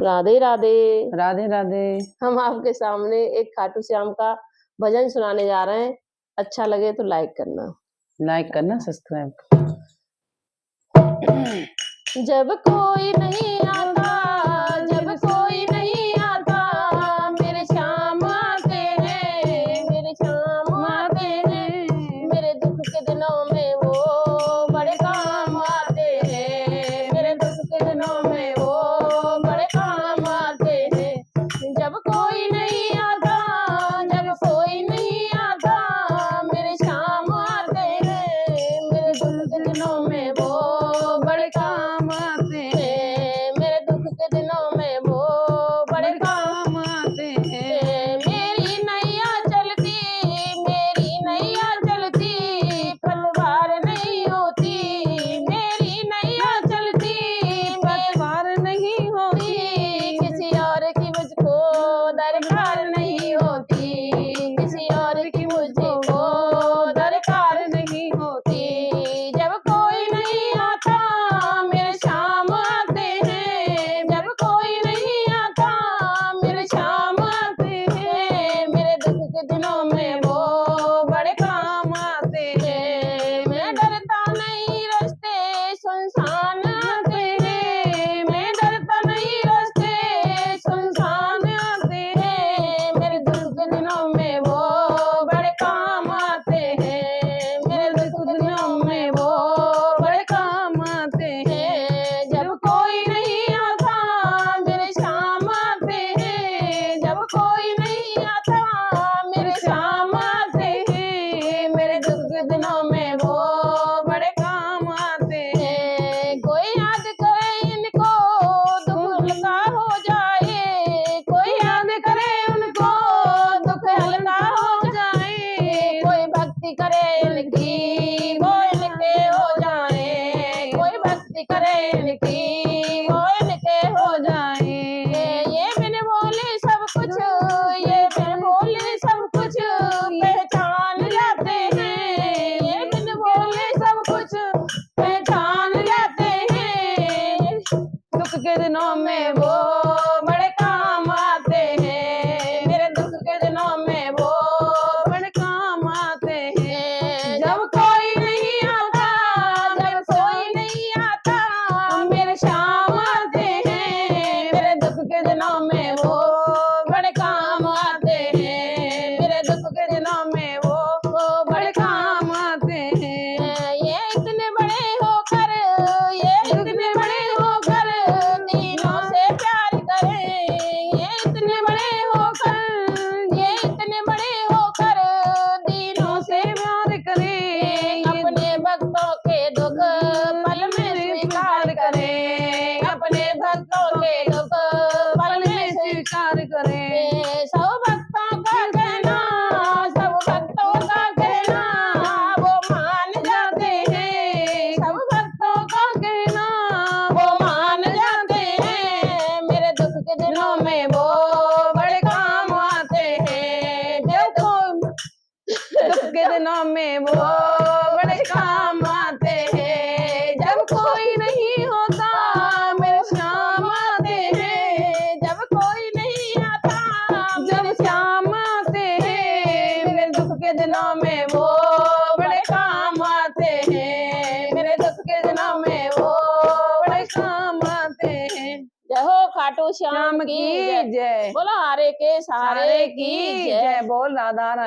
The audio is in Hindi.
राधे राधे। राधे राधे। हम आपके सामने एक खाटू श्याम का भजन सुनाने जा रहे हैं। अच्छा लगे तो लाइक करना, सब्सक्राइब। जब कोई नहीं आता, जब कोई नहीं आता, मेरे श्याम आते हैं, मेरे श्याम आते हैं। मेरे दुख के दिनों में वो बड़े काम आते हैं, मेरे दुख के दिनों में वो बड़े काम आते हैं। जब कोई नहीं आता, जब कोई नहीं आता, मेरे श्याम आते हैं, मेरे दुख के दिनों में वो बड़े काम आते हैं, मेरे दुख के दिनों में वो बड़े काम आते हैं। मेरी नैया चलती, मेरी नैया चलती, पतवार नहीं होती, मेरी नैया चलती, पतवार नहीं होती, किसी और की मुझको दरकार नहीं होती, किसी और की मुझको दरकार नहीं होती। जब कोई नहीं आता, मेरे श्याम आते हैं, जब कोई नहीं आता, मेरे श्याम आते हैं, मेरे दुख के दिनों में वो बड़े काम आते हैं। मैं डरता नहीं रास्ते सुनसान आते हैं, मैं डरता नहीं रास्ते सुनसान आते हैं, मेरे दुख के दिनों में वो बड़े काम आते हैं, मेरे दुख के दिनों में वो बड़े काम आते हैं। जब कोई नहीं आता, मेरे श्याम आते हैं, जब कोई नहीं आता, मेरे श्याम आते हैं, मेरे दुख के दिनों में वो बड़े काम आते हैं। कोई याद करे इनको दुख हल्का हो जाए, कोई याद करे उनको दुख हल्का हो जाए, कोई भक्ति करे इनकी वो इनके हो जाए, कोई भक्ति करे इनकी वो इनके हो जाए। ये बिन बोले सब कुछ, ये बिन बोले सब कुछ पहचान जाते हैं, ये बिन बोले सब कुछ पहचान जाते हैं। दुख के दिनों में वो बड़े काम आते हैं, मेरे दुख के दिनों में वो बड़े काम आते हैं। जब कोई नहीं आता, जब कोई नहीं आता, मेरे श्याम आते हैं, मेरे दुख के दिनों में वो बड़े काम आते हैं, मेरे दुख के दिनों में वो बड़े काम आते हैं। ये इतने बड़े होकर, ये इतने बड़े होकर तीनों से प्यार करें, ये इतने बड़े होकर, ये इतने बड़े होकर तीनों से प्यार करें। अपने भक्तों के दुख पल में स्वीकार करें, अपने भक्तों के दुख पल में स्वीकार करें। सब भक्तों का कहना, सब भक्तों का कहना वो मान जाते हैं, सब भक्तों का कहना वो मान जाते हैं, मेरे दुख के दिनों में वो बड़े काम आते हैं। देखो दुख के दिनों में वो बड़े काम आते हैं। जब कोई नहीं होता, मेरे श्याम आते हैं, जब कोई नहीं आता, जब श्याम आते हैं, मेरे दुख के दिनों में वो बड़े काम आते हैं, मेरे दुख के दिनों में वो बड़े काम आते हैं। जय हो खाटू श्याम की जय, बोलो हारे के सहारे की जय। बोल राधा रानी।